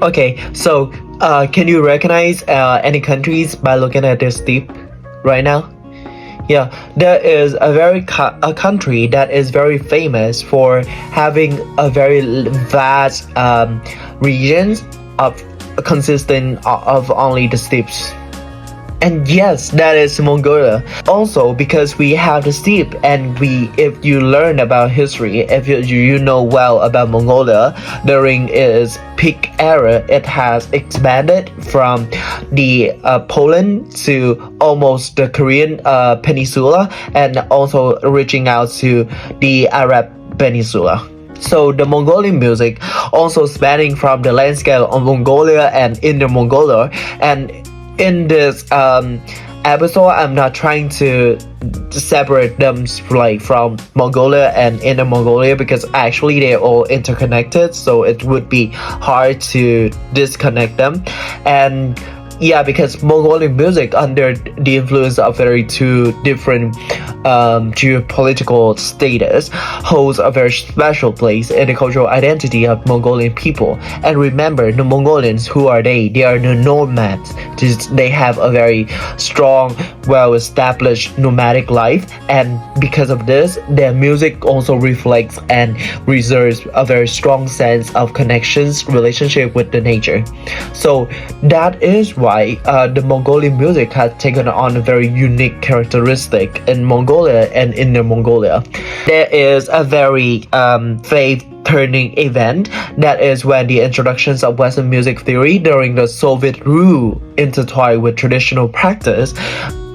Okay, so can you recognize any countries by looking at their steep right now? Yeah, there is a country that is very famous for having a very vast regions of consisting of only the steppes. And yes, that is Mongolia. Also, because we have the steppe, and if you learn about history, if you know well about Mongolia during its peak era, it has expanded from the Poland to almost the Korean peninsula, and also reaching out to the Arab peninsula. So the Mongolian music also spanning from the landscape of Mongolia and Inner Mongolia. And in this episode, I'm not trying to separate them like from Mongolia and Inner Mongolia, because actually they're all interconnected, so it would be hard to disconnect them. And yeah, because Mongolian music, under the influence of very two different geopolitical status, holds a very special place in the cultural identity of Mongolian people. And remember, the Mongolians, who are they? They are the nomads. They have a very strong, well-established nomadic life, and because of this, their music also reflects and reserves a very strong sense of connections, relationship with the nature. So that is why the Mongolian music has taken on a very unique characteristic in Mongolia and Inner Mongolia. There is a very faith-turning event, that is when the introductions of Western music theory during the Soviet rule intertwined with traditional practice,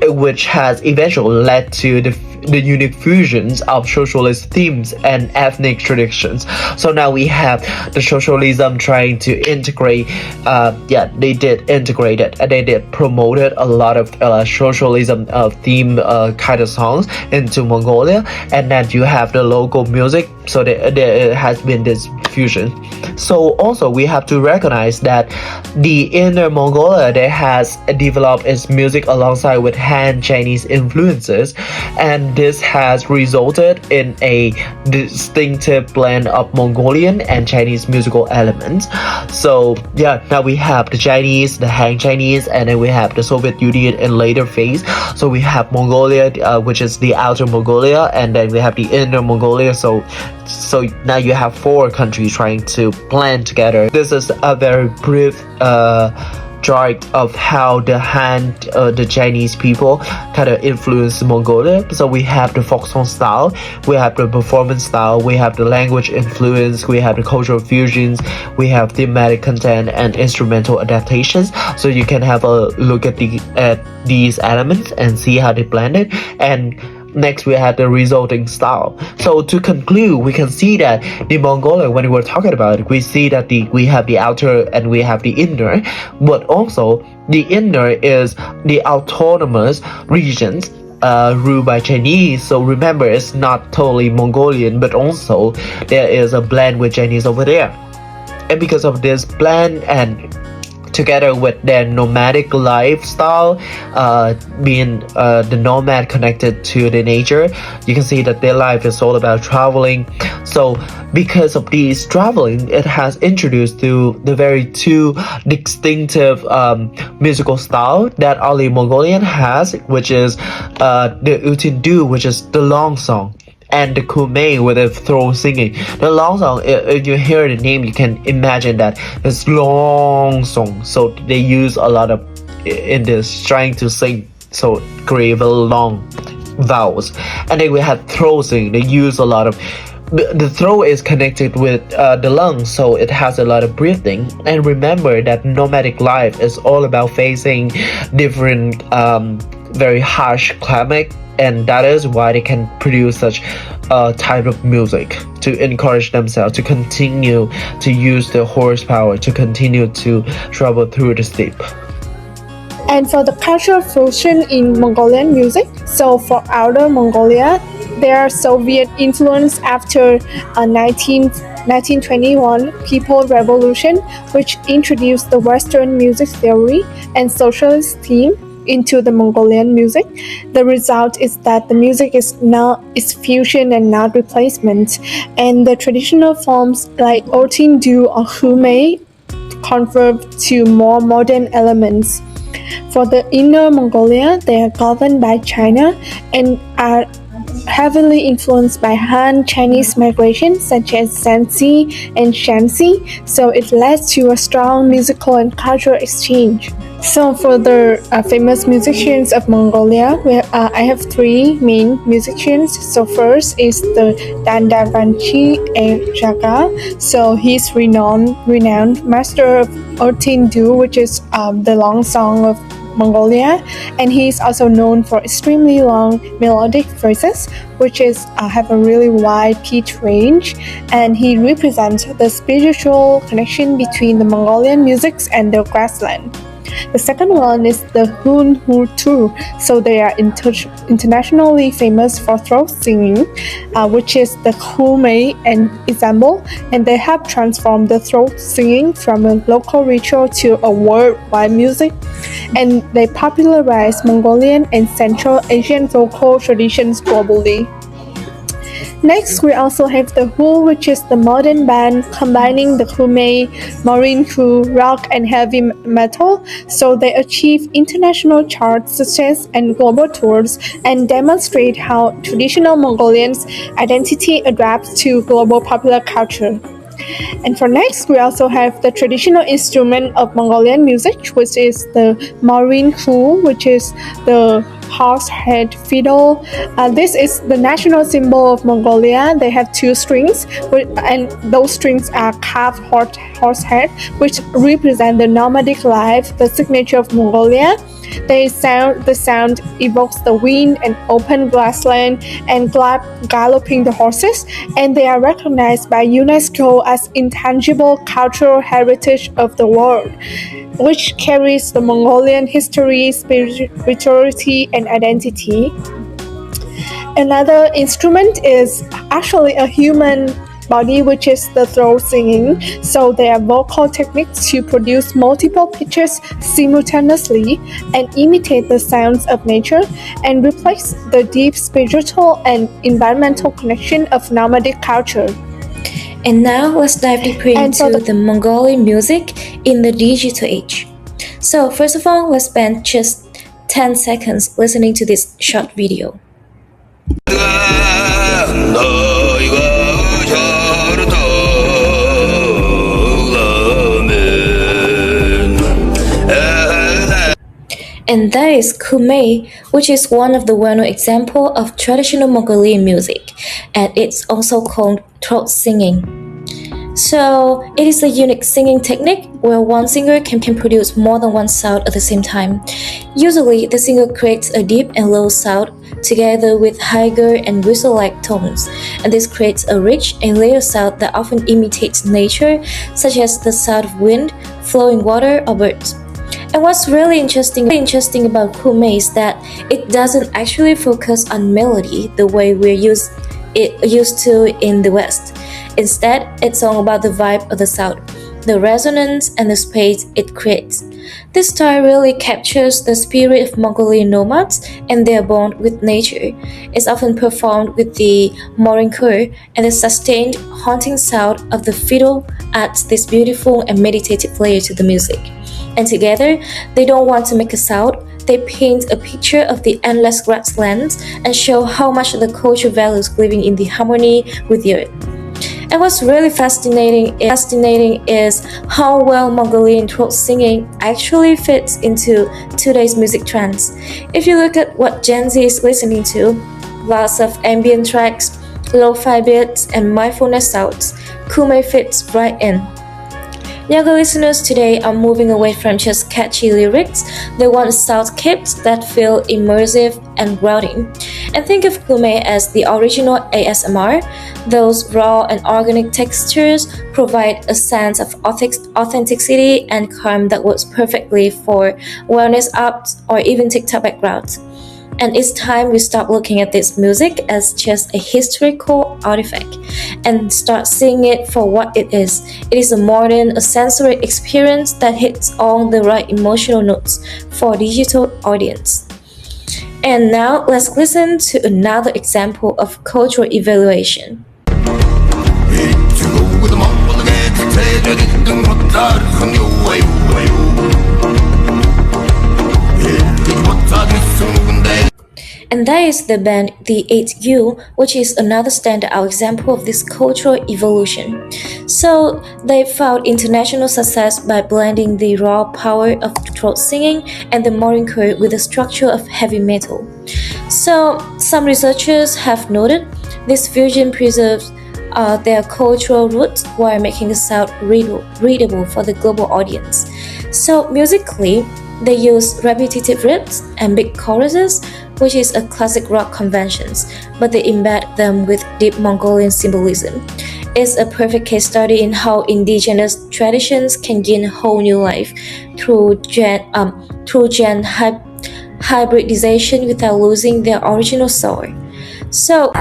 which has eventually led to the unique fusions of socialist themes and ethnic traditions. So now we have the socialism trying to integrate, they did integrate it, and they did promoted a lot of socialism theme kind of songs into Mongolia. And then you have the local music, so there has been this fusion. So also we have to recognize that the Inner Mongolia, that has developed its music alongside with Han Chinese influences, and this has resulted in a distinctive blend of Mongolian and Chinese musical elements. So yeah, now we have the Chinese, the Han Chinese, and then we have the Soviet Union in later phase. So we have Mongolia, which is the outer Mongolia, and then we have the Inner Mongolia. So now you have four countries trying to blend together. This is a very brief chart of how the Chinese people kind of influenced Mongolia. So we have the folk song style, we have the performance style, we have the language influence, we have the cultural fusions, we have thematic content and instrumental adaptations. So you can have a look at these elements and see how they blended. And next, we have the resulting style. So to conclude, we can see that the Mongolia, when we're talking about it, we see that we have the outer and we have the inner, but also the inner is the autonomous regions ruled by Chinese. So remember, it's not totally Mongolian, but also there is a blend with Chinese over there. And because of this blend, and together with their nomadic lifestyle, being the nomad connected to the nature, you can see that their life is all about traveling. So because of these traveling, it has introduced to the very two distinctive musical style that only Mongolian has, which is the Utindu, which is the long song, and the Kume with the throat singing. The long song, if you hear the name, you can imagine that it's long song. So they use a lot of in this trying to sing, so create very long vowels. And then we have throat singing. They use a lot of the throat is connected with the lungs, so it has a lot of breathing. And remember that nomadic life is all about facing different very harsh climate, and that is why they can produce such type of music to encourage themselves to continue to use their horsepower, to continue to travel through the steppe. And for the cultural fusion in Mongolian music, so for Outer Mongolia, there are Soviet influence after 1921 People Revolution, which introduced the Western music theory and socialist theme into the Mongolian music. The result is that the music is fusion and not replacement, and the traditional forms like Otindu or Hume convert to more modern elements. For the Inner Mongolia, they are governed by China and are heavily influenced by Han Chinese migration such as Sanxi and Shanxi, so it led to a strong musical and cultural exchange. So for the famous musicians of Mongolia, I have three main musicians. So first is the Dandavanchi Jaga. So he's renowned master of Ortindu, which is the long song of Mongolia, and he's also known for extremely long melodic phrases, which have a really wide pitch range, and he represents the spiritual connection between the Mongolian musics and the grassland. The second one is the Hun Hu Tu. So they are internationally famous for throat singing, which is the Khumei and ensemble, and they have transformed the throat singing from a local ritual to a worldwide music, and they popularized Mongolian and Central Asian vocal traditions globally. Next, we also have the Hu, which is the modern band combining the Khmer, Marine Crew, rock, and heavy metal. So they achieve international chart success and global tours and demonstrate how traditional Mongolians' identity adapts to global popular culture. And for next, we also have the traditional instrument of Mongolian music, which is the Marine Crew, which is the horse-head fiddle. This is the national symbol of Mongolia. They have two strings, and those strings are carved horse head, which represent the nomadic life, the signature of Mongolia. The sound evokes the wind and open grassland and galloping the horses, and they are recognized by UNESCO as intangible cultural heritage of the world, which carries the Mongolian history, spirituality, and identity. Another instrument is actually a human body, which is the throat singing. So there are vocal techniques to produce multiple pitches simultaneously and imitate the sounds of nature and reflects the deep spiritual and environmental connection of nomadic culture. And now let's dive deeper into the Mongolian music in the digital age. So first of all, let's spend just 10 seconds listening to this short video. And that is Khmer, which is one of the well-known examples of traditional Mongolian music, and it's also called throat singing. So it is a unique singing technique where one singer can produce more than one sound at the same time. Usually, the singer creates a deep and low sound together with higher and whistle-like tones, and this creates a rich and layered sound that often imitates nature, such as the sound of wind, flowing water, or birds. And what's really interesting about Khmer is that it doesn't actually focus on melody the way we're used to in the West. Instead, it's all about the vibe of the sound, the resonance, and the space it creates. This style really captures the spirit of Mongolian nomads and their bond with nature. It's often performed with the morinkur, and the sustained, haunting sound of the fiddle adds this beautiful and meditative layer to the music. And together, they don't want to make a sound, they paint a picture of the endless grasslands and show how much the culture values living in the harmony with the earth. And what's really fascinating is how well Mongolian throat singing actually fits into today's music trends. If you look at what Gen Z is listening to, lots of ambient tracks, lo-fi beats, and mindfulness sounds, Khmer fits right in. Younger listeners today are moving away from just catchy lyrics. They want soundscapes that feel immersive and grounding. And think of Khmer as the original ASMR. Those raw and organic textures provide a sense of authenticity and calm that works perfectly for wellness apps or even TikTok backgrounds. And it's time we stop looking at this music as just a historical artifact and start seeing it for what it is. It is a sensory experience that hits all the right emotional notes for a digital audience. And now let's listen to another example of cultural evaluation. And that is the band The 8U, which is another standout example of this cultural evolution. So they found international success by blending the raw power of throat singing and the modern chord with the structure of heavy metal. So some researchers have noted this fusion preserves their cultural roots while making the sound readable for the global audience. So musically, they use repetitive riffs and big choruses, which is a classic rock conventions, but they embed them with deep Mongolian symbolism. It's a perfect case study in how indigenous traditions can gain a whole new life through gen hybridization without losing their original soul. So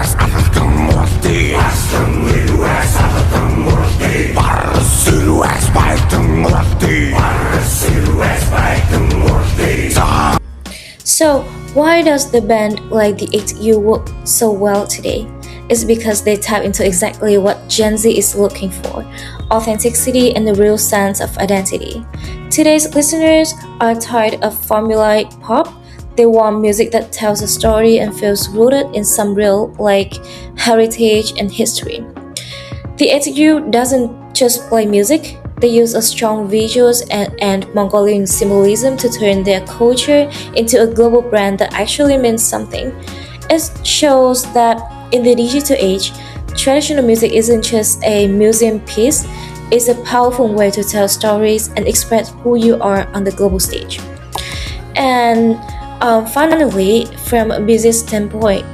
So why does the band like the 8U work so well today? It's because they tap into exactly what Gen Z is looking for: authenticity and the real sense of identity. Today's listeners are tired of formulaic pop. They want music that tells a story and feels rooted in some real, like heritage and history. The 8U doesn't just play music, they use a strong visuals and Mongolian symbolism to turn their culture into a global brand that actually means something. It shows that in the digital age, traditional music isn't just a museum piece, it's a powerful way to tell stories and express who you are on the global stage. And finally, from a business standpoint,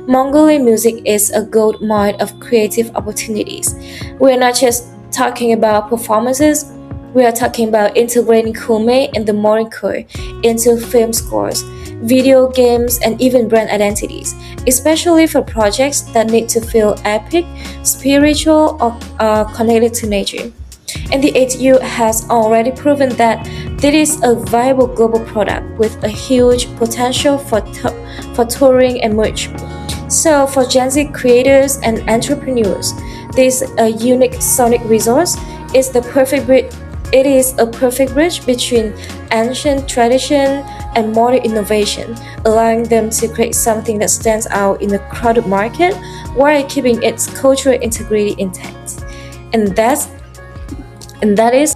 Mongolian music is a gold mine of creative opportunities. We're not just talking about performances; we are talking about integrating Kume and the modern core into film scores, video games, and even brand identities, especially for projects that need to feel epic, spiritual, or connected to nature. And the 8U has already proven that this is a viable global product with a huge potential for touring and merch. So for Gen Z creators and entrepreneurs, this unique sonic resource is the perfect bridge. It is a perfect bridge between ancient tradition and modern innovation, allowing them to create something that stands out in a crowded market while keeping its cultural integrity intact. And that is